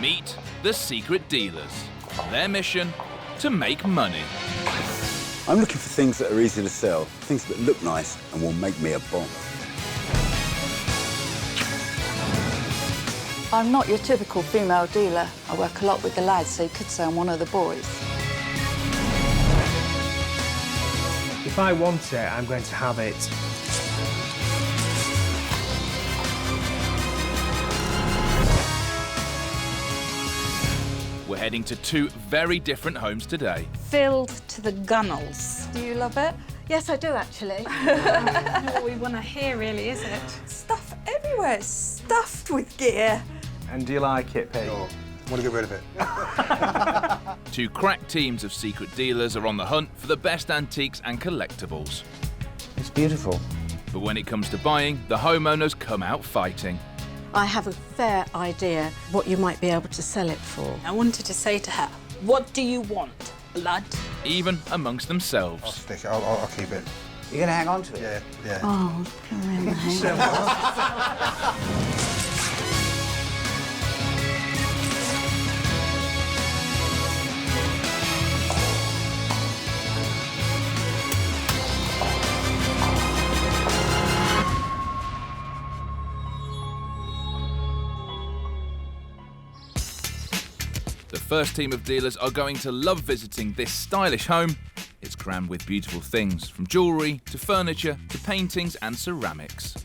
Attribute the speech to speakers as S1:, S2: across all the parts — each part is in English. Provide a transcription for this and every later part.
S1: Meet the secret dealers. Their mission, to make money.
S2: I'm looking for things that are easy to sell, things that look nice and will make me a bomb.
S3: I'm not your typical female dealer. I work a lot with the lads, so you could say I'm one of the boys.
S4: If I want it, I'm going to have it.
S1: We're heading to two very different homes today.
S5: Filled to the gunnels.
S3: Do you love it?
S5: Yes, I do, actually. Not what we want to hear, really, is it?
S3: Stuff everywhere. It's stuffed with gear.
S4: And do you like it, Pete?
S6: Oh, I want to get rid of it.
S1: Two crack teams of secret dealers are on the hunt for the best antiques and collectibles.
S4: It's beautiful.
S1: But when it comes to buying, the homeowners come out fighting.
S7: I have a fair idea what you might be able to sell it for.
S5: I wanted to say to her, what do you want, blood?
S1: Even amongst
S6: I'll
S1: themselves.
S6: stick it. I'll keep it.
S8: You're going to hang on to it?
S6: Yeah, yeah.
S7: Oh,
S1: The first team of dealers are going to love visiting this stylish home. It's crammed with beautiful things, from jewellery to furniture to paintings and ceramics,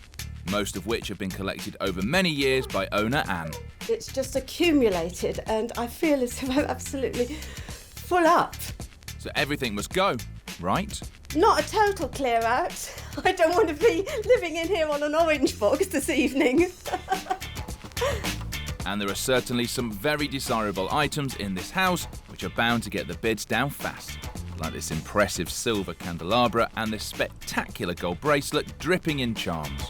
S1: most of which have been collected over many years by owner Anne.
S7: It's just accumulated and I feel as if I'm absolutely full up.
S1: So everything must go, right?
S7: Not a total clear out. I don't want to be living in here on an orange box this evening.
S1: And there are certainly some very desirable items in this house which are bound to get the bids down fast, like this impressive silver candelabra and this spectacular gold bracelet dripping in charms.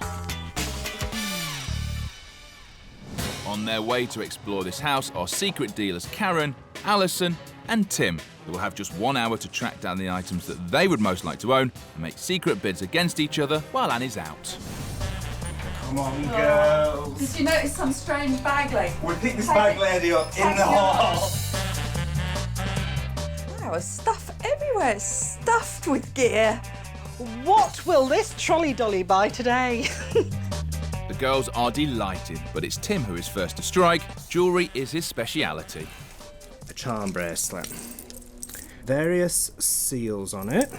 S1: On their way to explore this house are secret dealers Karen, Alison and Tim, who will have just 1 hour to track down the items that they would most like to own and make secret bids against each other while Anne is out.
S8: Come on, girls.
S3: Did you notice some strange bag lady?
S8: We picked this bag lady up in the hall.
S3: Wow, there's stuff everywhere. It's stuffed with gear.
S9: What will this trolley dolly buy today?
S1: The girls are delighted, but it's Tim who is first to strike. Jewellery is his speciality.
S4: A charm bracelet. Various seals on it.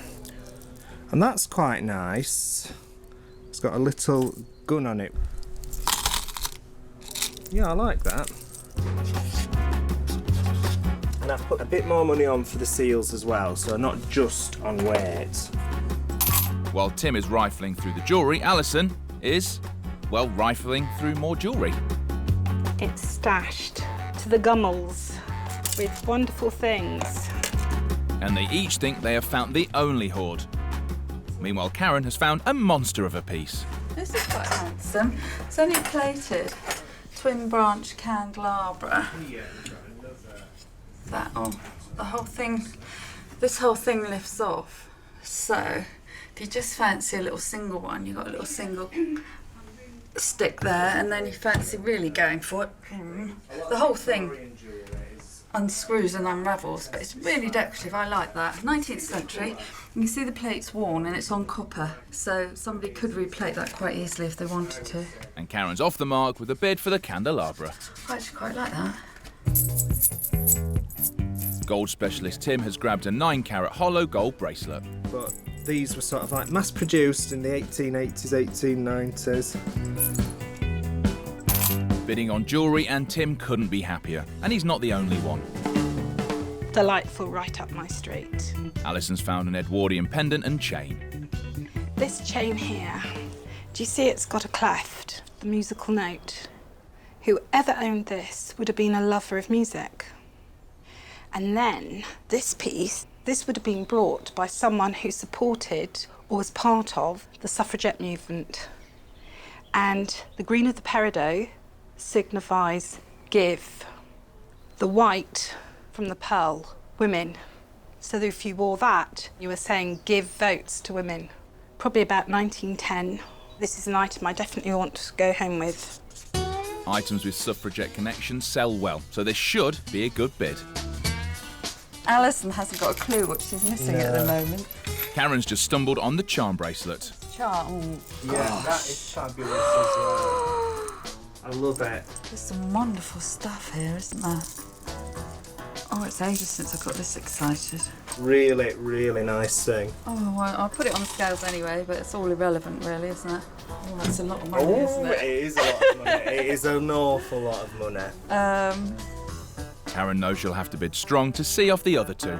S4: And that's quite nice. It's got a little gun on it. Yeah, I like that. And I've put a bit more money on for the seals as well, so not just on weight.
S1: While Tim is rifling through the jewellery, Alison is, well, rifling through more jewellery.
S5: It's stashed to the gummels with wonderful things.
S1: And they each think they have found the only hoard. Meanwhile, Karen has found a monster of a piece.
S3: This is quite handsome. It's only plated. Twin branch candelabra. That, the whole thing, this whole thing lifts off. So, if you just fancy a little single one, you've got a little single stick there, and then you fancy really going for it, the whole thing unscrews and unravels, but it's really decorative. I like that. 19th century. You can see the plate's worn and it's on copper, so somebody could replate that quite easily if they wanted to.
S1: And Karen's off the mark with a bid for the candelabra.
S3: I actually quite like that.
S1: Gold specialist Tim has grabbed a 9-carat hollow gold bracelet.
S4: But these were sort of like mass-produced in the 1880s, 1890s.
S1: Bidding on jewellery, and Tim couldn't be happier. And he's not the only one.
S5: Delightful, right up my street.
S1: Alison's found an Edwardian pendant and chain.
S5: This chain here, do you see it's got a cleft, the musical note? Whoever owned this would have been a lover of music. And then this piece, this would have been brought by someone who supported or was part of the suffragette movement. And the green of the peridot signifies give. The white from the pearl, women. So if you wore that, you were saying give votes to women. Probably about 1910. This is an item I definitely want to go home with.
S1: Items with Suffragette connections sell well, so this should be a good bid.
S3: Alison hasn't got a clue what she's missing at the moment.
S1: Karen's just stumbled on the charm bracelet.
S3: Charm.
S4: Yeah, that is fabulous as well. I love it.
S3: There's some wonderful stuff here, isn't there? Oh, it's ages since I got this excited.
S4: Really, really nice thing.
S3: Oh, well, I'll put it on the scales anyway, but it's all irrelevant, really, isn't it? Oh, that's a lot of money, isn't it?
S4: It is a lot of money. It is an awful lot of money.
S1: Karen knows she'll have to bid strong to see off the other two.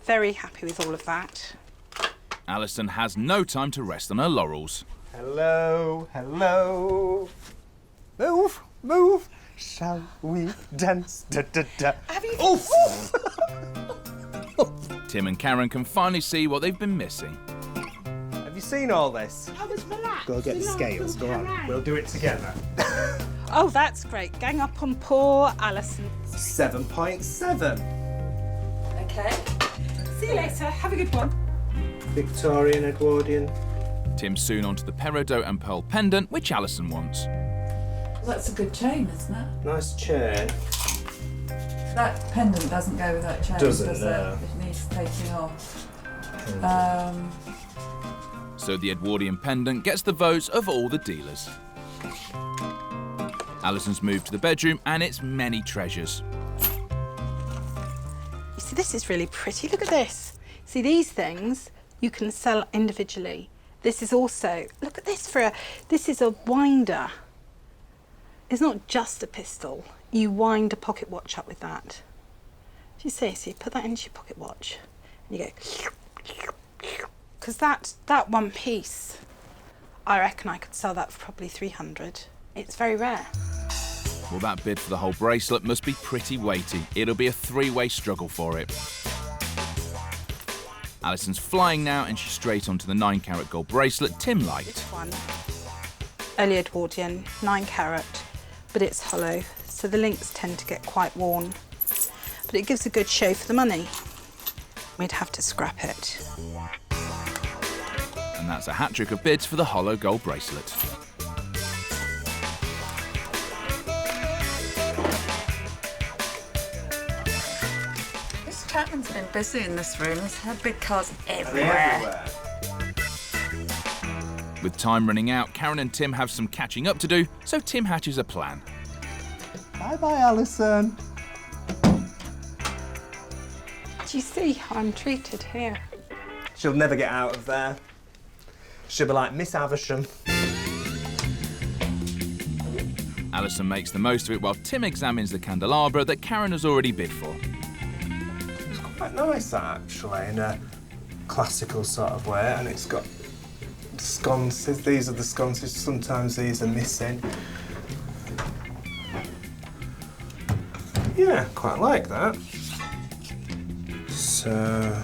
S5: Very happy with all of that.
S1: Alison has no time to rest on her laurels.
S4: Hello, hello. Move, move. Shall we dance? Da, da, da. Oof!
S1: Tim and Karen can finally see what they've been missing.
S4: Have you seen all this?
S5: I was relaxed.
S4: Go get the scales, go on. We'll do it together.
S5: Oh, that's great. Gang up on poor Alison.
S4: 7.7.
S3: Okay.
S5: See you later. Have a good one.
S4: Victorian, Edwardian.
S1: Tim's soon onto the peridot and pearl pendant, which Alison wants.
S3: That's a good chain, isn't it?
S4: Nice chain.
S3: That pendant doesn't go with that chain,
S4: Doesn't,
S3: does
S4: no.
S3: it? It needs taking off.
S1: So the Edwardian pendant gets the votes of all the dealers. Alison's moved to the bedroom and it's many treasures.
S5: You see, this is really pretty. Look at this. See, these things you can sell individually. This is also, look at this this is a winder. It's not just a pistol. You wind a pocket watch up with that. Do you see? So you put that into your pocket watch and you go, because that one piece, I reckon I could sell that for probably 300. It's very rare.
S1: Well, that bid for the whole bracelet must be pretty weighty. It'll be a three-way struggle for it. Alison's flying now and she's straight onto the 9-carat gold bracelet Tim liked.
S5: This one, early Edwardian, 9 carat, but it's hollow, so the links tend to get quite worn. But it gives a good show for the money. We'd have to scrap it.
S1: And that's a hat-trick of bids for the hollow gold bracelet.
S3: This Chapman's been busy in this room. He's had big cards everywhere.
S1: With time running out, Karen and Tim have some catching up to do, so Tim hatches a plan.
S4: Bye-bye, Alison.
S5: Do you see how I'm treated here?
S4: She'll never get out of there. She'll be like Miss Havisham.
S1: Alison makes the most of it while Tim examines the candelabra that Karen has already bid for.
S4: It's quite nice, actually, in a classical sort of way, and it's got sconces. These are the sconces. Sometimes these are missing. Yeah, quite like that. So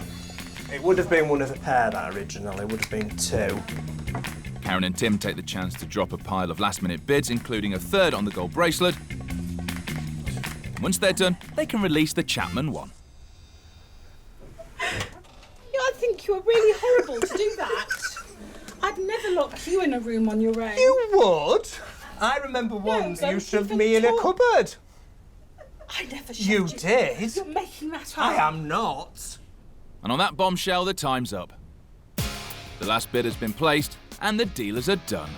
S4: it would have been one of a pair that originally would have been 2.
S1: Karen and Tim take the chance to drop a pile of last-minute bids, including a third on the gold bracelet. Once they're done, they can release the Chapman one.
S5: Yeah, I think you were really horrible to do that. I'd never lock you in a room on your own.
S4: You would? I remember once you shoved me in a cupboard.
S5: I never shoved
S4: You did?
S5: You're making that up.
S4: I am not.
S1: And on that bombshell, the time's up. The last bid has been placed, and the dealers are done.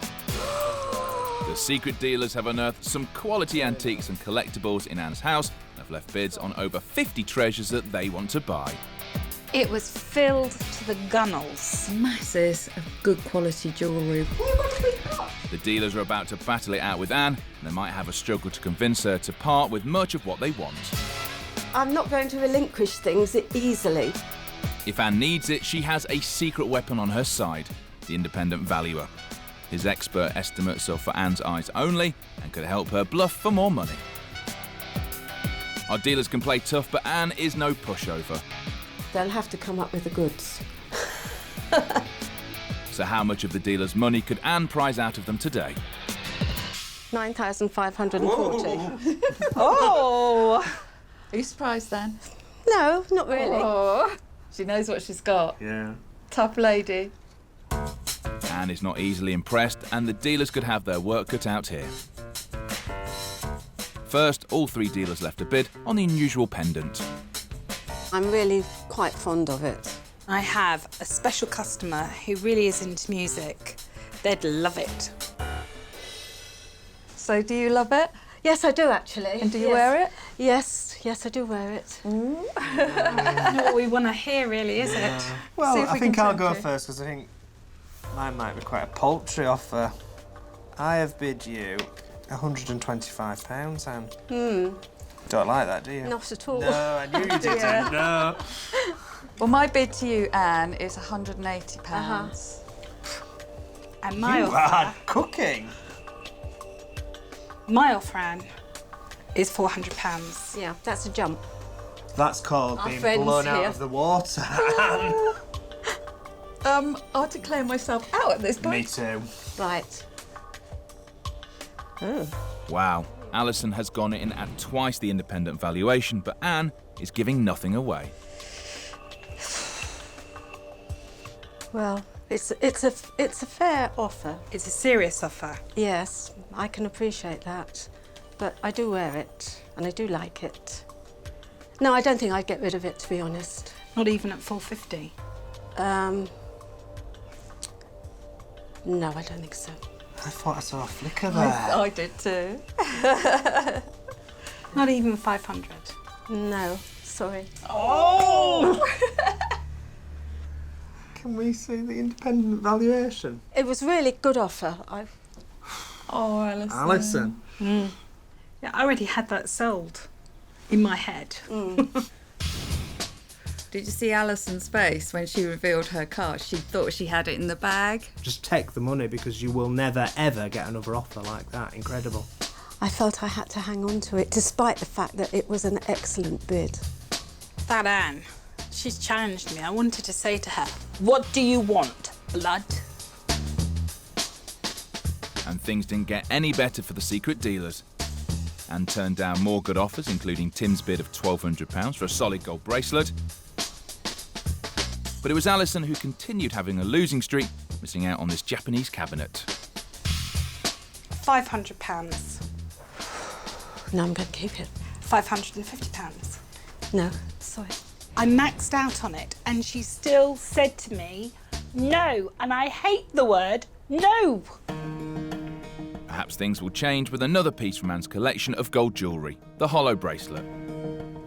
S1: The secret dealers have unearthed some quality antiques and collectibles in Anne's house and have left bids on over 50 treasures that they want to buy.
S5: It was filled to the gunnels.
S3: Masses of good quality jewellery.
S1: The dealers are about to battle it out with Anne, and they might have a struggle to convince her to part with much of what they want.
S7: I'm not going to relinquish things easily.
S1: If Anne needs it, she has a secret weapon on her side, the independent valuer. His expert estimates are for Anne's eyes only and could help her bluff for more money. Our dealers can play tough, but Anne is no pushover.
S7: They'll have to come up with the goods.
S1: So how much of the dealers' money could Anne prize out of them today?
S7: 9,540.
S5: Oh!
S3: Are you surprised then?
S7: No, not really.
S3: Oh, she knows what she's got.
S4: Yeah.
S3: Tough lady.
S1: Anne is not easily impressed, and the dealers could have their work cut out here. First, all three dealers left a bid on the unusual pendant.
S7: I'm really quite fond of it.
S5: I have a special customer who really is into music. They'd love it.
S3: So do you love it?
S7: Yes, I do actually.
S3: And do you wear it?
S7: Yes, yes, I do wear it.
S5: Not what we want to hear, really, is it?
S4: Well,
S3: See if
S4: I
S3: we
S4: think
S3: can
S4: I'll go
S3: tempt you.
S4: first because I think mine might be quite a paltry offer. I have bid you £125, Anne. Don't like that, do you?
S7: Not at all.
S4: No, I knew you didn't. No.
S3: Well, my bid to you, Anne, is £180.
S5: And my
S4: You
S5: offer,
S4: are cooking.
S5: Anne, is £400.
S7: Yeah, that's a jump.
S4: That's called
S7: Our
S4: being
S7: friends
S4: blown out
S7: here.
S4: of the water.
S3: I'll declare myself out at this point.
S4: Me too.
S7: Right.
S1: Wow, Alison has gone in at twice the independent valuation, but Anne is giving nothing away.
S7: Well, it's a fair offer.
S5: It's a serious offer.
S7: Yes, I can appreciate that. But I do wear it, and I do like it. No, I don't think I'd get rid of it, to be honest.
S5: Not even at $450.
S7: No, I don't think so.
S4: I thought I saw a flicker there.
S3: I did too.
S5: Not even 500.
S7: No, sorry.
S4: Can we see the independent valuation?
S7: It was really good offer.
S3: Oh,
S4: Alison.
S5: Yeah, I already had that sold in my head.
S3: Did you see Alison's face when she revealed her car? She thought she had it in the bag.
S4: Just take the money because you will never, ever get another offer like that. Incredible.
S7: I felt I had to hang on to it, despite the fact that it was an excellent bid.
S5: That Anne, she's challenged me. I wanted to say to her, what do you want, blood?
S1: And things didn't get any better for the secret dealers. Anne turned down more good offers, including Tim's bid of £1,200 for a solid gold bracelet. But it was Alison who continued having a losing streak, missing out on this Japanese cabinet.
S5: £500.
S7: No, I'm going to keep it.
S5: £550.
S7: No, sorry.
S5: I maxed out on it, and she still said to me, no, and I hate the word no.
S1: Perhaps things will change with another piece from Anne's collection of gold jewellery, the hollow bracelet.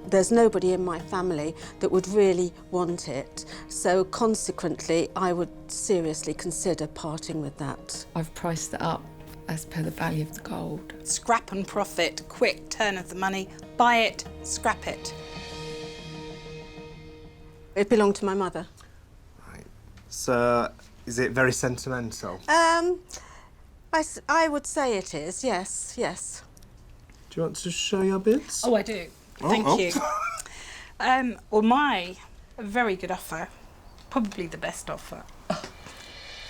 S7: There's nobody in my family that would really want it, so consequently, I would seriously consider parting with that.
S3: I've priced it up as per the value of the gold.
S5: Scrap and profit, quick turn of the money, buy it, scrap it.
S7: It belonged to my mother.
S4: Right. So, is it very sentimental?
S7: I would say it is, yes, yes.
S4: Do you want to show your bids?
S5: Oh, I do. Thank you. Well, my very good offer, probably the best offer,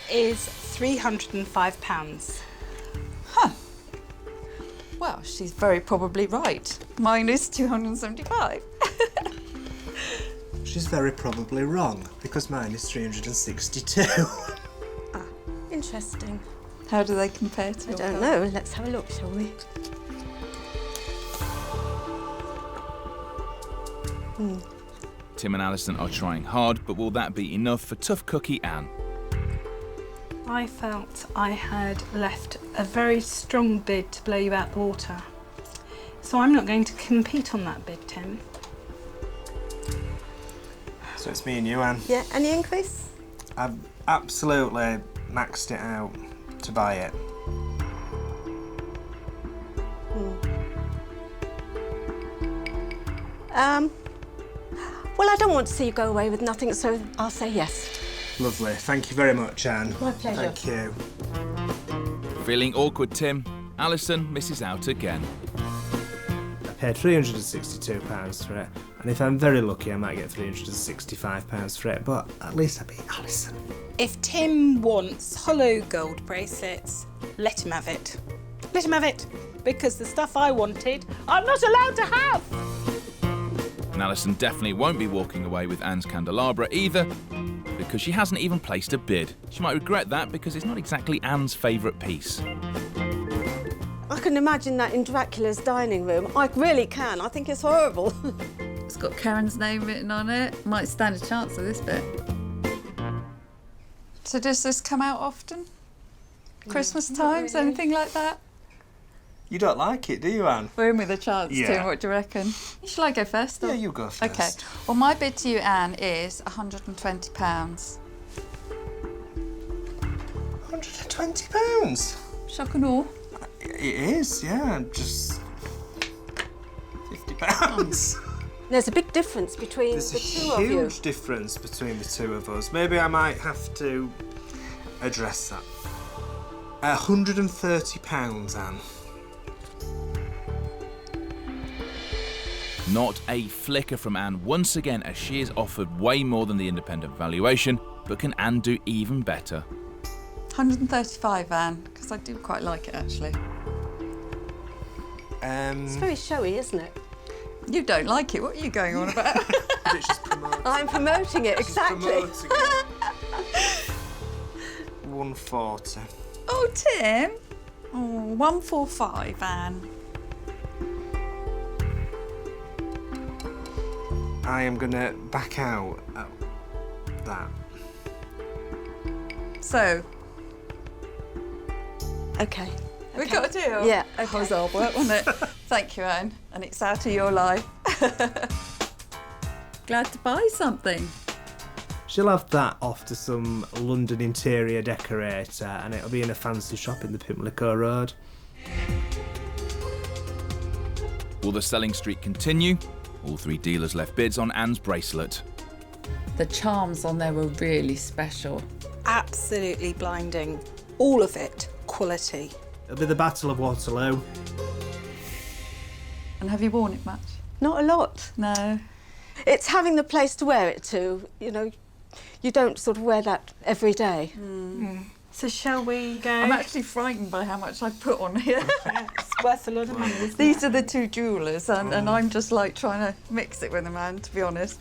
S5: is £305.
S3: Well, she's very probably right. Mine is 275.
S4: She's very probably wrong, because mine is 362.
S7: Interesting.
S3: How do they compare to
S7: I
S3: your
S7: don't
S3: gold?
S7: know. Let's have a look, shall we?
S1: Tim and Alison are trying hard, but will that be enough for tough cookie Anne?
S5: I felt I had left a very strong bid to blow you out the water. So I'm not going to compete on that bid, Tim.
S4: So it's me and you, Anne.
S7: Yeah, any increase?
S4: I've absolutely maxed it out to buy it.
S7: Well, I don't want to see you go away with nothing, so I'll say yes.
S4: Lovely. Thank you very much, Anne.
S7: My pleasure.
S4: Thank you.
S1: Feeling awkward, Tim, Alison misses out again.
S4: I paid £362 for it, and if I'm very lucky, I might get £365 for it, but at least I beat Alison.
S5: If Tim wants hollow gold bracelets, let him have it. Let him have it, because the stuff I wanted, I'm not allowed to have.
S1: And Alison definitely won't be walking away with Anne's candelabra either, because she hasn't even placed a bid. She might regret that because it's not exactly Anne's favourite piece.
S7: I can imagine that in Dracula's dining room. I really can. I think it's horrible.
S3: It's got Karen's name written on it. Might stand a chance of this bit. So does this come out often? Christmas times,
S7: really.
S3: anything like that?
S4: You don't like it, do you, Anne?
S3: We're in with a chance,
S4: Yeah.
S3: Tim. What do you reckon? Shall I go first? Or?
S4: Yeah, you go first.
S3: Okay. Well, my bid to you, Anne, is £120.
S4: £120?
S3: Shock and awe.
S4: It is, yeah. Just £50.
S7: There's a big difference between
S4: There's
S7: the
S4: a
S7: two of you.
S4: huge difference between the two of us. Maybe I might have to address that. £130, Anne.
S1: Not a flicker from Anne once again, as she is offered way more than the independent valuation. But can Anne do even better?
S3: 135, Anne, because I do quite like it, actually.
S7: It's very showy, isn't it?
S3: You don't like it. What are you going on about?
S4: She's promoting.
S7: I'm promoting it, exactly.
S4: Promoting it. 140.
S3: Oh, Tim. Oh, 145, Anne.
S4: I am gonna back out at that.
S3: So,
S7: Okay.
S3: we've got a deal.
S7: Yeah,
S3: That was
S7: okay.
S3: hard work, wasn't it? Thank you, Anne. And it's out of your life. Glad to buy something.
S4: She'll have that off to some London interior decorator and it'll be in a fancy shop in the Pimlico Road.
S1: Will the selling streak continue? All three dealers left bids on Anne's bracelet.
S3: The charms on there were really special.
S5: Absolutely blinding. All of it, quality.
S4: It'll be the Battle of Waterloo.
S3: And have you worn it much?
S7: Not a lot.
S3: No.
S7: It's having the place to wear it to. You know, you don't sort of wear that every day.
S5: So shall we go?
S3: I'm actually frightened by how much I've put on here.
S5: It's worth a lot of money, isn't
S3: These
S5: it?
S3: are the two jewellers, and I'm just like trying to mix it with them, Anne, to be honest.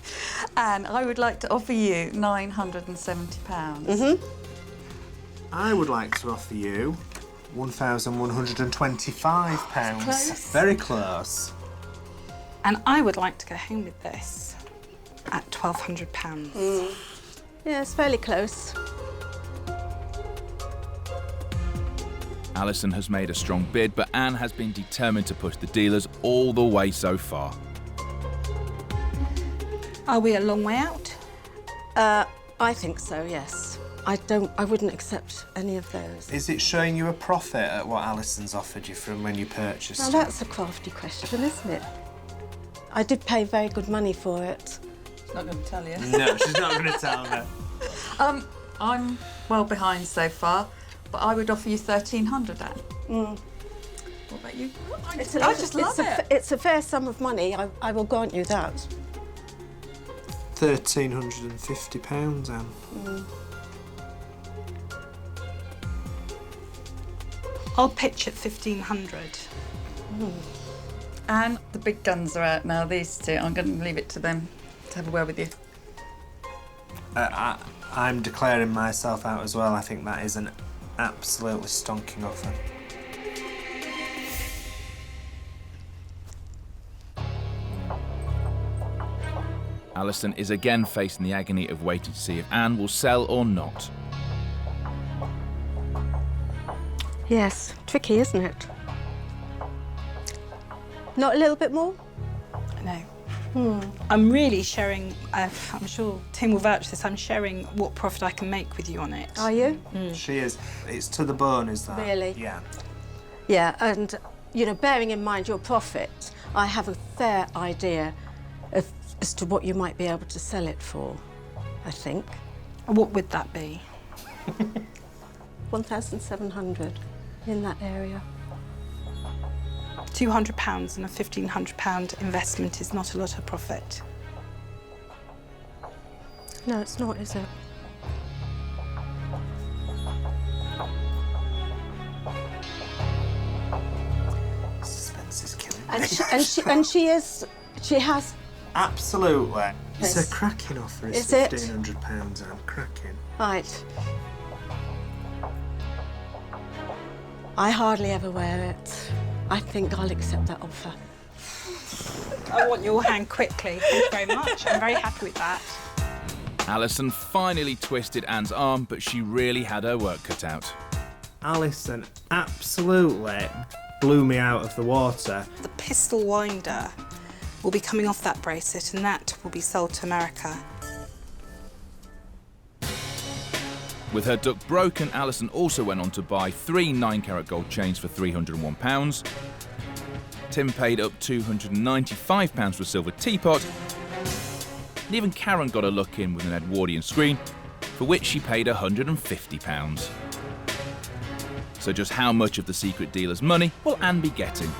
S3: And I would like to offer you £970.
S4: I would like to offer you £1,125.
S3: Close.
S4: Very close.
S5: And I would like to go home with this at £1,200.
S7: Yeah, it's fairly close.
S1: Alison has made a strong bid, but Anne has been determined to push the dealers all the way so far.
S5: Are we a long way out?
S7: I think so, yes. I wouldn't accept any of those.
S4: Is it showing you a profit at what Alison's offered you from when you purchased
S7: Now
S4: it?
S7: that's a crafty question, isn't it? I did pay very good money for it.
S3: Not going to tell you.
S4: No, she's not going to tell me.
S3: I'm well behind so far, but I would offer you £1,300, Anne. What about you? I just love it.
S7: It's a fair sum of money. I will grant you that.
S4: £1,350, Anne.
S5: I'll pitch at 1,500.
S3: And the big guns are out now, these two. I'm going to leave it to them to have a word with you.
S4: I'm declaring myself out as well. I think that is an absolutely stonking offer.
S1: Alison is again facing the agony of waiting to see if Anne will sell or not.
S7: Yes, tricky, isn't it? Not a little bit more?
S5: No. I'm really sharing, I'm sure Tim will vouch for this, I'm sharing what profit I can make with you on it.
S7: Are you?
S4: She is. It's to the bone, is that?
S7: Really?
S4: Yeah.
S7: Yeah, and, you know, bearing in mind your profit, I have a fair idea as to what you might be able to sell it for, I think.
S5: What would that be?
S7: 1,700 in that area.
S5: £200 and a £1,500 investment is not a lot of profit.
S7: No, it's not, is it?
S4: Suspense is killing me.
S7: And she has.
S4: Absolutely.
S7: necklace.
S4: It's a cracking offer. It's
S7: Is it?
S4: £1,500, Anne. Cracking.
S7: Right. I hardly ever wear it. I think I'll accept that offer.
S5: I want your hand quickly. Thank you very much. I'm very happy with that.
S1: Alison finally twisted Anne's arm, but she really had her work cut out.
S4: Alison absolutely blew me out of the water.
S5: The pistol winder will be coming off that bracelet, and that will be sold to America.
S1: With her duck broken, Alison also went on to buy 3 9-carat gold chains for £301. Tim paid up £295 for a silver teapot. And even Karen got a look in with an Edwardian screen, for which she paid £150. So just how much of the secret dealer's money will Anne be getting?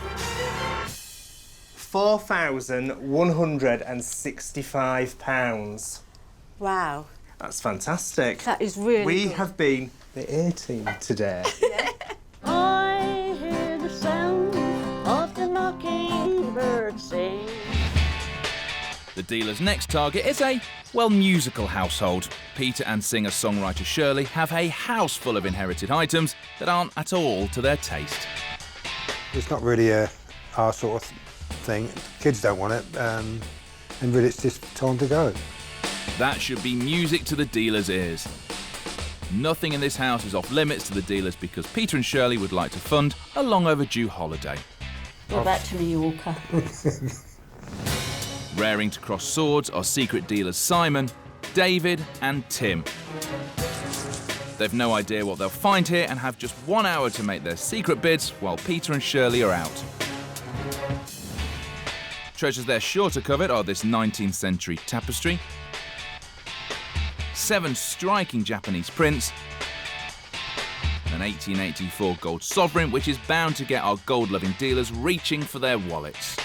S4: £4,165.
S7: Wow.
S4: That's fantastic.
S7: That is really
S4: We
S7: good.
S4: have been the A-team today.
S10: I hear the sound of the mockingbird sing.
S1: The dealer's next target is a, well, musical household. Peter and singer-songwriter Shirley have a house full of inherited items that aren't at all to their taste.
S6: It's not really our sort of thing. Kids don't want it, and really it's just time to go.
S1: That should be music to the dealer's ears. Nothing in this house is off limits to the dealers because Peter and Shirley would like to fund a long overdue holiday.
S10: Go back to Mallorca.
S1: Raring to cross swords are secret dealers Simon, David and Tim. They've no idea what they'll find here and have just 1 hour to make their secret bids while Peter and Shirley are out. Treasures they're sure to covet are this 19th century tapestry, 7 striking Japanese prints, an 1884 gold sovereign which is bound to get our gold-loving dealers reaching for their wallets.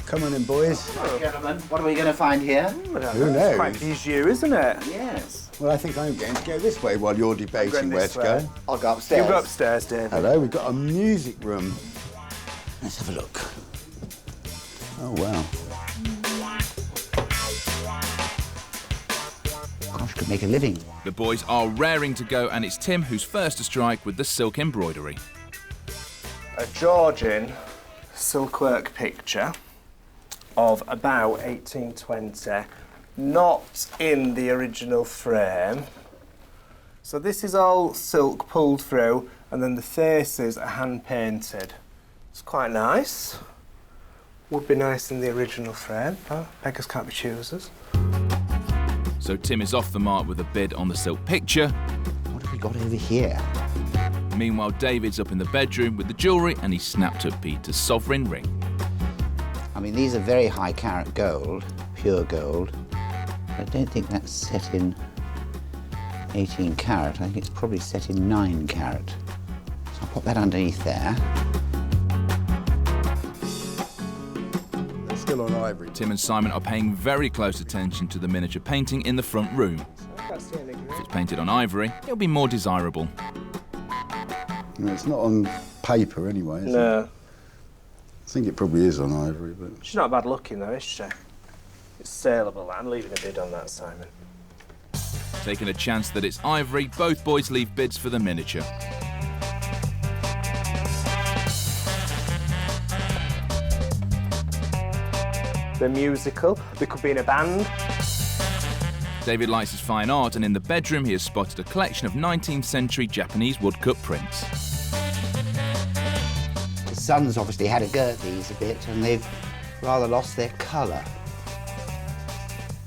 S2: Come on in, boys.
S8: Gentlemen, what are we going to find here?
S2: Who knows?
S4: Quite bijou, isn't it?
S8: Yes.
S2: Well, I think I'm going to go this way while you're debating where to go.
S8: I'll go
S4: You
S8: upstairs.
S4: go upstairs, David.
S2: Hello, we've got a music room. Let's have a look. Oh, wow.
S8: Gosh, could make a living.
S1: The boys are raring to go and it's Tim who's first to strike with the silk embroidery.
S4: A Georgian silkwork picture of about 1820, not in the original frame. So this is all silk pulled through, and then the faces are hand painted. It's quite nice. Would be nice in the original frame, but beggars can't be choosers.
S1: So Tim is off the mark with a bid on the silk picture.
S8: What have we got over here?
S1: Meanwhile, David's up in the bedroom with the jewellery and he snapped up Peter's sovereign ring.
S8: I mean, these are very high carat gold, pure gold. I don't think that's set in 18 carat. I think it's probably set in 9 carat. So I'll put that underneath there.
S2: They're still on ivory.
S1: Tim and Simon are paying very close attention to the miniature painting in the front room. If it's painted on ivory, it'll be more desirable.
S2: No, it's not on paper anyway, is it?
S4: No.
S2: I think it probably is on ivory, but...
S4: She's not bad looking though, is she? It's saleable. I'm leaving a bid on that, Simon.
S1: Taking a chance that it's ivory, both boys leave bids for the miniature.
S4: They're musical. They could be in a band.
S1: David likes his fine art and in the bedroom he has spotted a collection of 19th century Japanese woodcut prints.
S8: The sun's obviously had a go at these a bit, and they've rather lost their colour.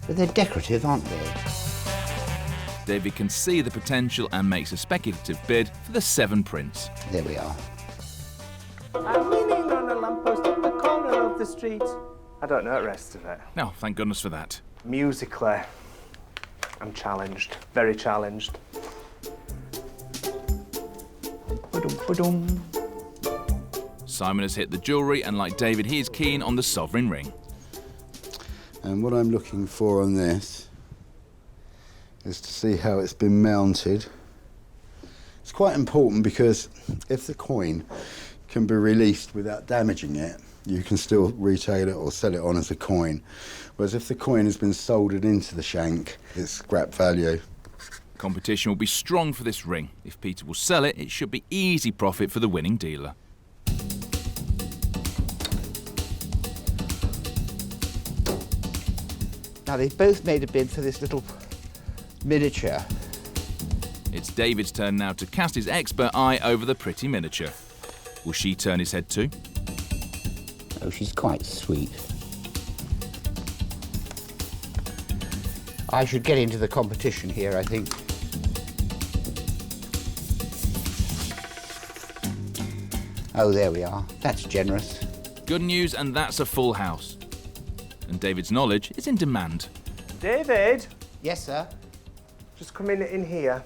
S8: But they're decorative, aren't they?
S1: David can see the potential and makes a speculative bid for the 7 prints.
S8: There we are.
S4: I'm leaning on a lamppost at the corner of the street. I don't know the rest of it.
S1: No, thank goodness for that.
S4: Musically, I'm challenged. Very challenged.
S8: Ba-dum.
S1: Simon has hit the jewellery and like David he is keen on the sovereign ring.
S2: And what I'm looking for on this is to see how it's been mounted. It's quite important because if the coin can be released without damaging it, you can still retail it or sell it on as a coin. Whereas if the coin has been soldered into the shank, it's scrap value.
S1: Competition will be strong for this ring. If Peter will sell it, it should be easy profit for the winning dealer.
S8: Now, they've both made a bid for this little miniature.
S1: It's David's turn now to cast his expert eye over the pretty miniature. Will she turn his head too?
S8: Oh, she's quite sweet. I should get into the competition here, I think. Oh, there we are. That's generous.
S1: Good news, and that's a full house. And David's knowledge is in demand.
S4: David?
S8: Yes, sir?
S4: Just come in here.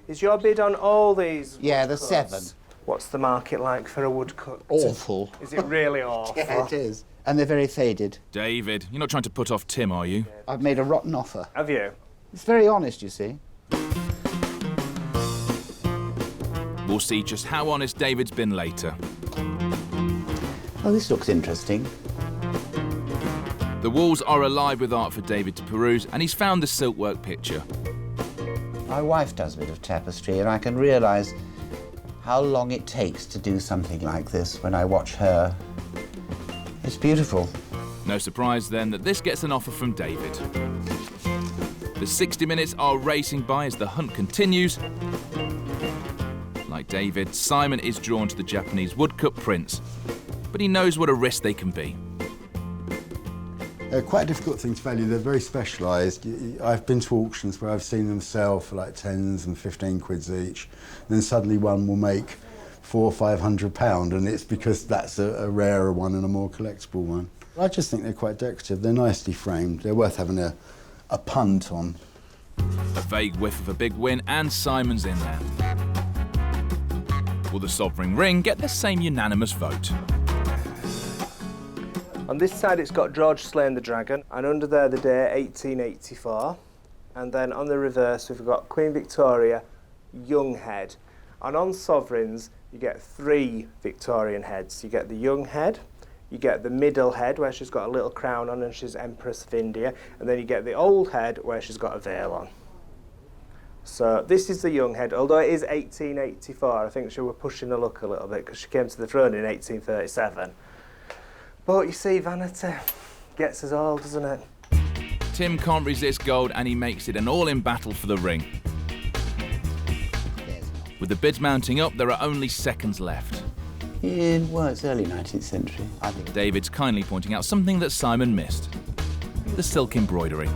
S4: Is your bid on all these?
S8: Yeah, the
S4: woodcuts?
S8: 7.
S4: What's the market like for a woodcut?
S8: Awful.
S4: Is it really awful?
S8: Yeah, it is. And they're very faded.
S1: David, you're not trying to put off Tim, are you?
S8: I've made a rotten offer.
S4: Have you?
S8: It's very honest, you see.
S1: We'll see just how honest David's been later.
S8: Oh, this looks interesting.
S1: The walls are alive with art for David to peruse, and he's found the silkwork picture.
S8: My wife does a bit of tapestry, and I can realise how long it takes to do something like this when I watch her. It's beautiful.
S1: No surprise then that this gets an offer from David. The 60 minutes are racing by as the hunt continues. Like David, Simon is drawn to the Japanese woodcut prints, but he knows what a risk they can be.
S2: They're quite a difficult thing to value. They're very specialised. I've been to auctions where I've seen them sell for like 10s and 15 quids each. And then suddenly one will make £400 or £500, and it's because that's a rarer one and a more collectible one. I just think they're quite decorative. They're nicely framed. They're worth having a punt on.
S1: A vague whiff of a big win, and Simon's in there. Will the sovereign ring get the same unanimous vote?
S4: On this side it's got George slaying the dragon, and under there the day 1884. And then on the reverse we've got Queen Victoria, young head. And on sovereigns you get 3 Victorian heads. You get the young head, you get the middle head where she's got a little crown on and she's Empress of India, and then you get the old head where she's got a veil on. So this is the young head, although it is 1884. I think she were pushing her luck a little bit because she came to the throne in 1837. But you see, vanity gets us all, doesn't it?
S1: Tim can't resist gold, and he makes it an all-in battle for the ring. With the bids mounting up, there are only seconds left.
S8: Well, it's early 19th century, I think.
S1: David's kindly pointing out something that Simon missed. The silk embroidery.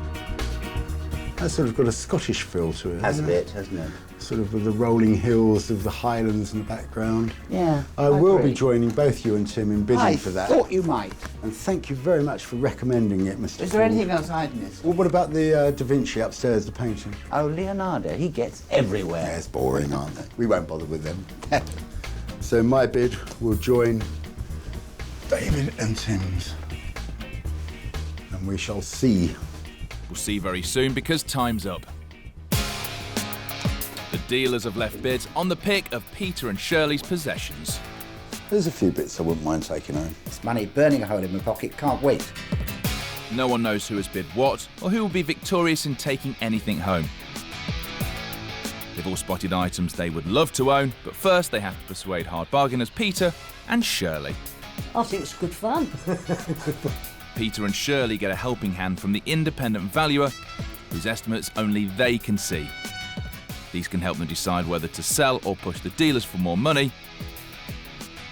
S2: That's sort of got a Scottish feel to it.
S8: Has a bit, hasn't it?
S2: Sort of with the rolling hills of the Highlands in the background.
S8: Yeah,
S2: I will
S8: agree.
S2: be joining both you and Tim in bidding for that.
S8: I thought you might.
S2: And thank you very much for recommending it, Mr.
S8: Is there
S2: Ford.
S8: anything else I'd missed?
S2: Well, what about the Da Vinci upstairs, the painting?
S8: Oh, Leonardo, he gets everywhere.
S2: Yeah, it's boring, aren't they? We won't bother with them. So my bid will join David and Tim's. And we shall see.
S1: We'll see very soon because time's up. The dealers have left bids on the pick of Peter and Shirley's possessions.
S2: There's a few bits I wouldn't mind taking home.
S8: It's money burning a hole in my pocket, can't wait.
S1: No one knows who has bid what or who will be victorious in taking anything home. They've all spotted items they would love to own, but first they have to persuade hard bargainers Peter and Shirley.
S10: I think it's good fun.
S1: Peter and Shirley get a helping hand from the independent valuer, whose estimates only they can see. These can help them decide whether to sell or push the dealers for more money.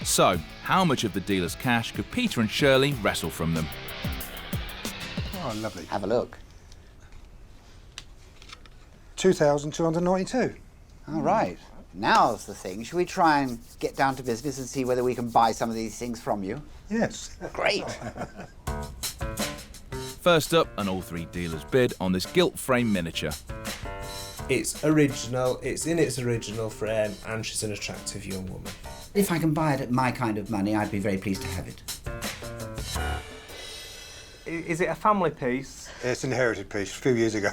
S1: So, how much of the dealer's cash could Peter and Shirley wrestle from them?
S6: Oh, lovely.
S8: Have a look.
S6: 2,292.
S8: All right. Now's the thing. Shall we try and get down to business and see whether we can buy some of these things from you?
S6: Yes.
S8: Great.
S1: First up, and all 3 dealers bid on this gilt frame miniature.
S4: It's original, it's in its original frame, and she's an attractive young woman.
S8: If I can buy it at my kind of money, I'd be very pleased to have it.
S4: Is it a family piece?
S6: It's an inherited piece a few years ago.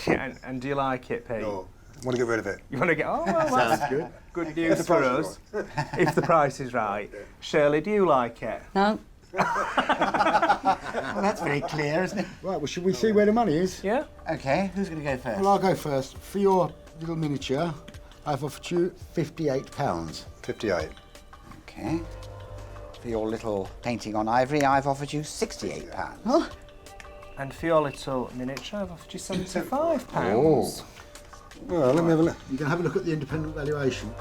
S4: And do you like it, Pete?
S6: No, I want to get rid of it.
S4: You want to get... Oh, well, sounds good. Good news for us, if the price is right. Shirley, do you like it?
S10: No,
S8: Well, that's very clear, isn't it?
S2: Right, well, should we see where the money is?
S4: Yeah.
S8: OK, who's going to go first?
S2: Well, I'll go first. For your little miniature, I've offered you £58.
S6: 58.
S8: OK. For your little painting on ivory, I've offered you £68.
S10: Oh,
S4: And for your little miniature, I've offered you £75.
S2: Oh.
S6: Well, let me have a look.
S2: You can have a look at the independent valuation.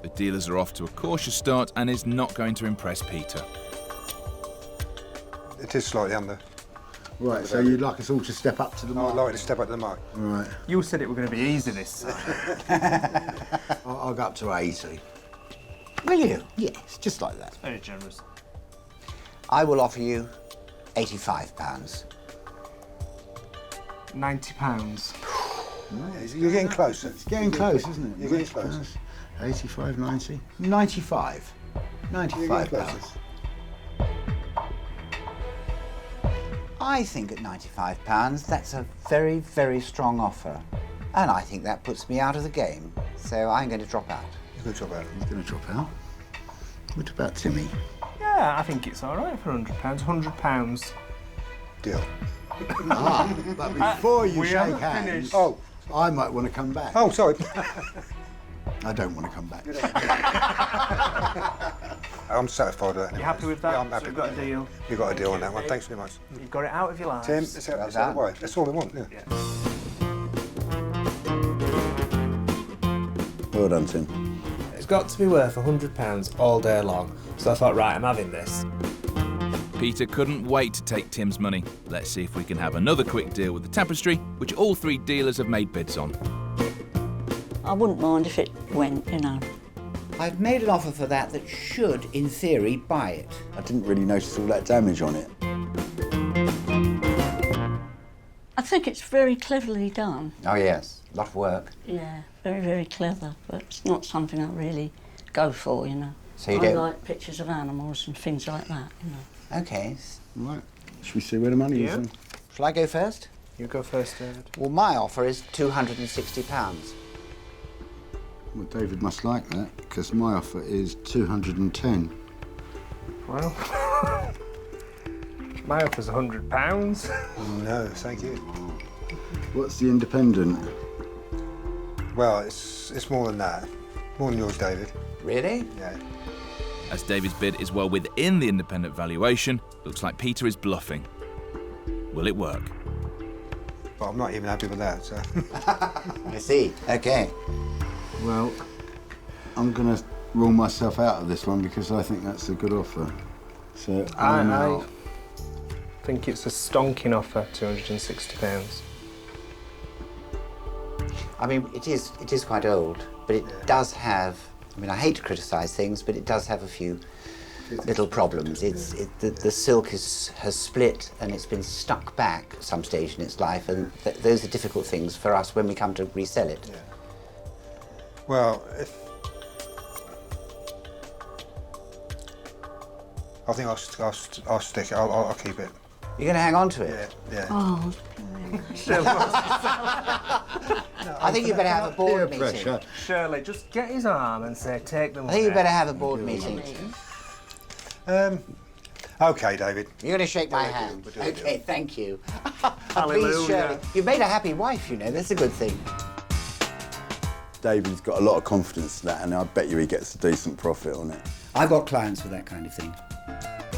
S1: The dealers are off to a cautious start and is not going to impress Peter.
S6: It is slightly under.
S2: Right, so you'd like us all to step up to the mark?
S6: I'd like to step up to the mark.
S2: Right.
S4: You said it were going to be easy this time.
S2: I'll go up to 80.
S8: Will you?
S2: Yes, just like that.
S4: Very generous.
S8: I will offer you £85.
S4: £90.
S6: You're getting closer.
S2: It's getting close, isn't it?
S6: You're getting closer.
S2: 85, 90. 95. £95.
S8: I think at £95, that's a very, very strong offer. And I think that puts me out of the game. So I'm going to drop out.
S6: You're going to drop out.
S2: He's going to drop out. What about Timmy?
S4: Yeah, I think it's all right for £100. £100.
S6: Deal.
S2: But before you
S4: we
S2: shake
S4: haven't
S2: hands,
S4: finished.
S6: Oh,
S2: I might want to come back.
S6: oh, sorry.
S2: I don't want to come back.
S6: I'm satisfied with that.
S4: You happy with that?
S6: Yeah, I'm
S4: So
S6: happy.
S4: we've got a deal.
S6: You've got a deal on that one. Thanks very much.
S4: You've got it out of your lives.
S6: Tim, it's out of the way. That's all I want, yeah.
S2: Well done, Tim.
S4: It's got to be worth £100 all day long. So I thought, right, I'm having this.
S1: Peter couldn't wait to take Tim's money. Let's see if we can have another quick deal with the Tapestry, which all three dealers have made bids on.
S10: I wouldn't mind if it went, you know.
S8: I've made an offer for that should, in theory, buy it.
S2: I didn't really notice all that damage on it.
S10: I think it's very cleverly done.
S8: Oh, yes. A lot of work.
S10: Yeah, very, very clever, but it's not something I really go for, you know.
S8: So you
S10: I
S8: don't...
S10: like pictures of animals and things like that, you know.
S8: OK.
S2: Right. Should we see where the money is then?
S8: Shall I go first?
S4: You go first, David.
S8: Well, my offer is £260.
S2: Well, David must like that, because my offer is 210.
S4: Well, my offer's £100.
S6: No, thank you.
S2: What's the independent?
S6: Well, it's more than that. More than yours, David.
S8: Really?
S6: Yeah.
S1: As David's bid is well within the independent valuation, looks like Peter is bluffing. Will it work?
S6: But I'm not even happy with that, so...
S8: I see. OK.
S2: Well, I'm going to rule myself out of this one because I think that's a good offer. So
S4: I think it's a stonking offer, £260.
S8: I mean, it is quite old, but it does have... I mean, I hate to criticise things, but it does have a few little problems. The silk has split and it's been stuck back at some stage in its life, and those are difficult things for us when we come to resell it.
S6: Yeah. Well, I think I'll stick it. I'll keep it.
S8: You're going to hang on to it?
S6: Yeah.
S10: Oh,
S8: I think you better have a board meeting.
S2: pressure.
S4: Shirley, just get his arm and say, take them
S8: I think you better have a board meeting.
S6: OK, David.
S8: You're going to shake my hand.
S6: We'll do it.
S8: OK, thank you.
S4: Hallelujah.
S8: Please, Shirley. You've made a happy wife, you know. That's a good thing.
S2: David's got a lot of confidence in that, and I bet you he gets a decent profit on it.
S8: I've got clients for that kind of thing.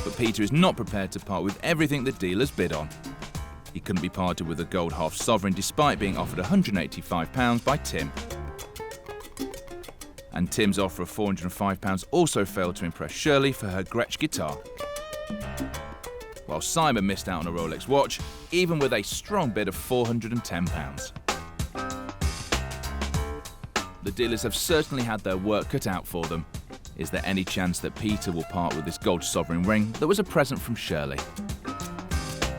S1: But Peter is not prepared to part with everything the dealers bid on. He couldn't be parted with a gold half sovereign despite being offered £185 by Tim. And Tim's offer of £405 also failed to impress Shirley for her Gretsch guitar. While Simon missed out on a Rolex watch, even with a strong bid of £410. The dealers have certainly had their work cut out for them. Is there any chance that Peter will part with this gold sovereign ring that was a present from Shirley?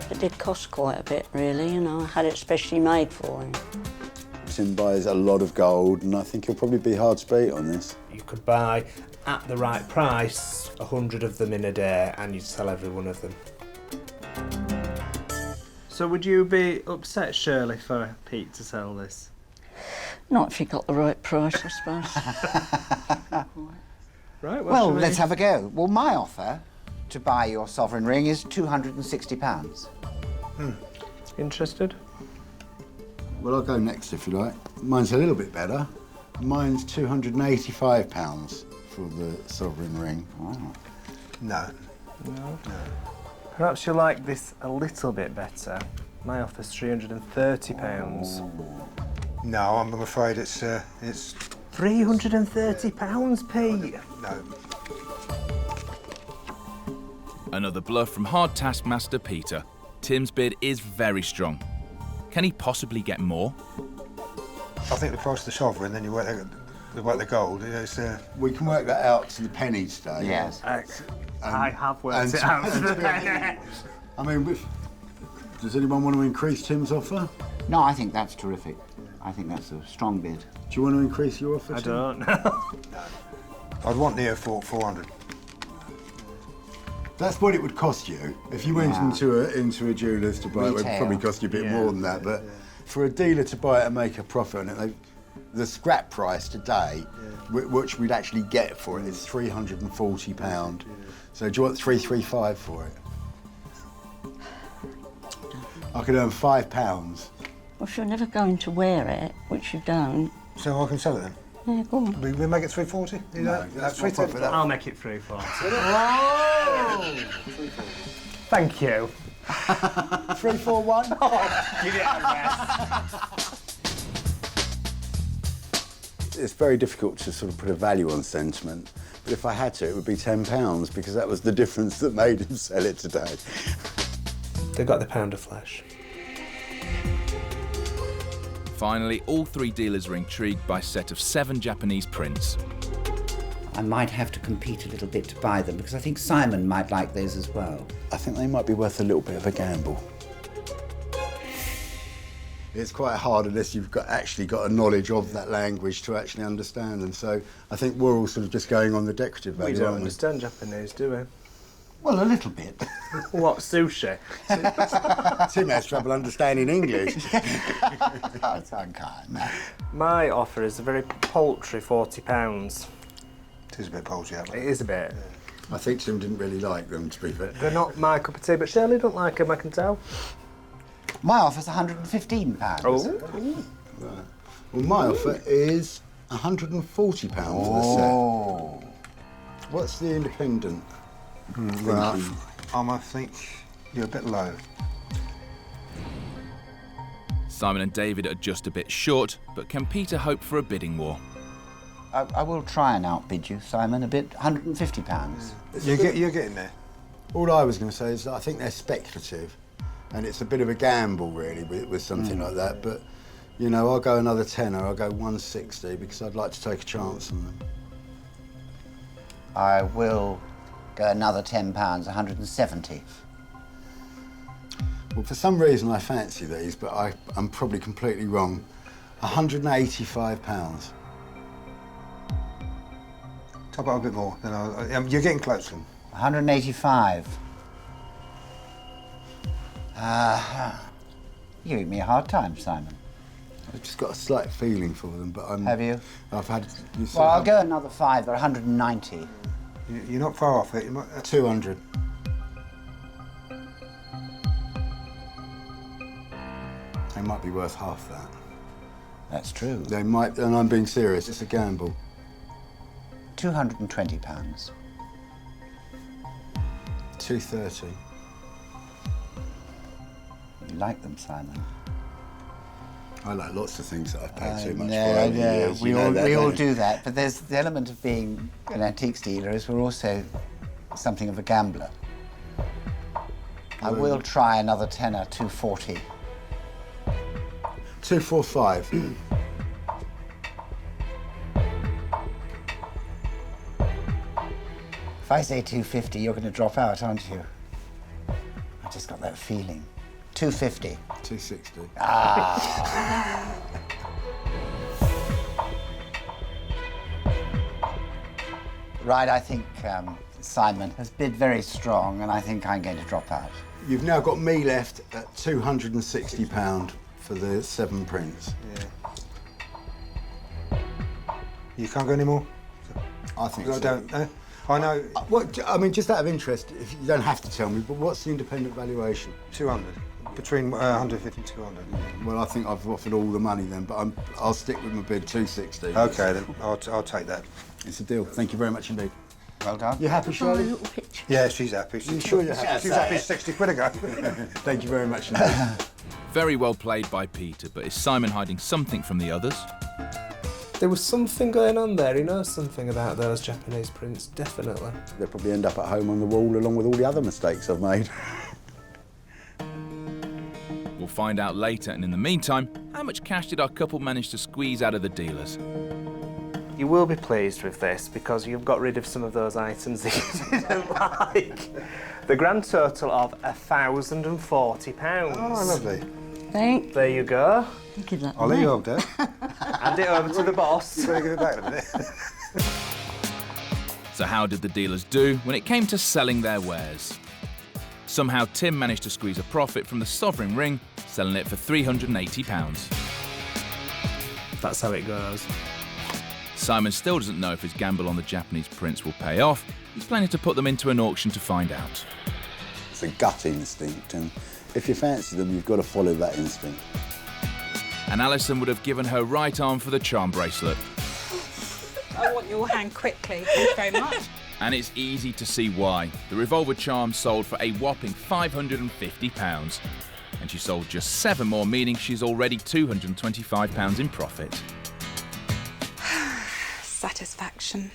S10: it did cost quite a bit, really, you know. I had it specially made for him.
S2: Tim buys a lot of gold, and I think he'll probably be hard to beat on this.
S4: You could buy, at the right price, 100 of them in a day, and you'd sell every one of them. So would you be upset, Shirley, for Pete to sell this?
S10: Not if he got the right price, I suppose.
S4: Right,
S8: Well, let's have a go. Well, my offer to buy your sovereign ring is £260.
S4: Interested?
S2: Well, I'll go next if you like. Mine's a little bit better. Mine's £285 for the sovereign ring.
S8: Oh.
S6: No.
S4: No. Perhaps you like this a little bit better. My offer's £330.
S6: No, I'm afraid it's
S4: £330, Pete?
S6: no.
S1: Another bluff from hard taskmaster Peter. Tim's bid is very strong. Can he possibly get more?
S6: I think the price of the sovereign, then you work the gold. It's,
S2: We can work that out to the penny today.
S8: Yes.
S4: I have worked it out.
S2: I mean, does anyone want to increase Tim's offer?
S8: No, I think that's terrific. I think that's a strong bid.
S2: Do you want to increase your offer,
S4: I
S2: Tim?
S4: don't know.
S6: I'd want near 400.
S2: That's what it would cost you. If you went into a jeweller's to buy it, it would
S8: Retail.
S2: probably cost you a bit more than that. But for a dealer to buy it and make a profit on it, the scrap price today, which we'd actually get for it, is £340. So do you want 335 for it? I could earn £5.
S10: Well, if you're never going to wear it, which you don't.
S6: So I can sell it then?
S10: Yeah, go on.
S6: We make it 340?
S2: No, that's my profit.
S4: I'll make it 340. Thank you.
S2: 341?
S4: Give it a rest.
S2: It's very difficult to sort of put a value on sentiment, but if I had to, it would be £10 because that was the difference that made him sell it today.
S4: They've got the pound of flesh.
S1: Finally, all three dealers are intrigued by a set of 7 Japanese prints.
S8: I might have to compete a little bit to buy them because I think Simon might like those as well.
S2: I think they might be worth a little bit of a gamble. It's quite hard unless you've actually got a knowledge of that language to actually understand them. So I think we're all sort of just going on the decorative value,
S4: We don't
S2: aren't we?
S4: understand Japanese, do we?
S2: Well, a little bit.
S4: What, sushi?
S2: Tim has trouble understanding English.
S8: That's unkind.
S4: My offer is a very paltry £40.
S6: It is a bit paltry,
S4: It is a bit.
S2: I think Tim didn't really like them, to be fair.
S4: They're not my cup of tea, but Shirley don't like them, I can tell.
S8: My offer's £115.
S4: Oh.
S2: Well, my offer is £140 for the set. What's the independent?
S6: Well, I think you're a bit low.
S1: Simon and David are just a bit short, but can Peter hope for a bidding war?
S8: I will try and outbid you, Simon, a bit. £150.
S6: You're getting there.
S2: All I was going to say is that I think they're speculative, and it's a bit of a gamble, really, with something like that. But, you know, I'll go another tenner, I'll go 160, because I'd like to take a chance on them.
S8: I will go another £10, 170.
S2: Well, for some reason I fancy these, but I'm probably completely wrong. £185.
S6: Top up a bit more. Then you're getting close.
S8: 185. You give me a hard time, Simon.
S2: I've just got a slight feeling for them, but I'm...
S8: Have you?
S2: I've had...
S8: Well, I'll go another 5, they're 190.
S6: You're not far off it. You might,
S2: 200. They might be worth half that.
S8: That's true.
S2: They might, and I'm being serious, it's a gamble.
S8: £220.
S2: 230.
S8: You like them, Simon?
S2: I like lots of things that I've paid too much for
S8: Yeah,
S2: over the years.
S8: we
S2: you know
S8: all,
S2: that,
S8: we all
S2: don't you?
S8: do that, but there's the element of being an antiques dealer is we're also something of a gambler. I will try another tenner, 240.
S2: 245.
S8: If I say 250, you're going to drop out, aren't you? I just got that feeling. 250.
S2: 260.
S8: Right, I think Simon has bid very strong, and I think I'm going to drop out.
S2: You've now got me left at £260 for the 7 prints.
S6: you can't go any more?
S2: I think
S6: I
S2: so.
S6: don't. I know.
S2: What, I mean, just out of interest, if you don't have to tell me, but what's the independent valuation?
S6: 200. Between 150 and 200.
S2: Well, I think I've offered all the money then, but I'll stick with my bid, 260.
S6: Okay, then I'll take that.
S2: It's a deal. Thank you very much indeed.
S8: Well done.
S2: You happy, Shirley?
S10: Little picture.
S6: Yeah, she's happy.
S2: You sure you're happy?
S6: She was happy 60 quid ago.
S2: Thank you very much indeed.
S1: Very well played by Peter, but is Simon hiding something from the others?
S4: There was something going on there. He knows something about those Japanese prints, definitely.
S2: They'll probably end up at home on the wall along with all the other mistakes I've made.
S1: We'll find out later, and in the meantime, how much cash did our couple manage to squeeze out of the dealers?
S4: You will be pleased with this because you've got rid of some of those items that you didn't like. The grand total of £1,040.
S6: Oh, lovely.
S10: Thank
S4: There you go.
S10: you. That
S6: I'll let you hold that.
S4: Hand it over to the boss.
S6: You're going to give it back in a minute.
S1: So how did the dealers do when it came to selling their wares? Somehow Tim managed to squeeze a profit from the sovereign ring, selling it for £380.
S4: That's how it goes.
S1: Simon still doesn't know if his gamble on the Japanese prints will pay off. He's planning to put them into an auction to find out.
S2: It's a gut instinct, and if you fancy them, you've got to follow that instinct.
S1: And Alison would have given her right arm for the charm bracelet.
S5: I want your hand quickly. Thank you very much.
S1: And it's easy to see why. The revolver charm sold for a whopping £550. And she sold just 7 more, meaning she's already £225 in profit.
S5: Satisfaction.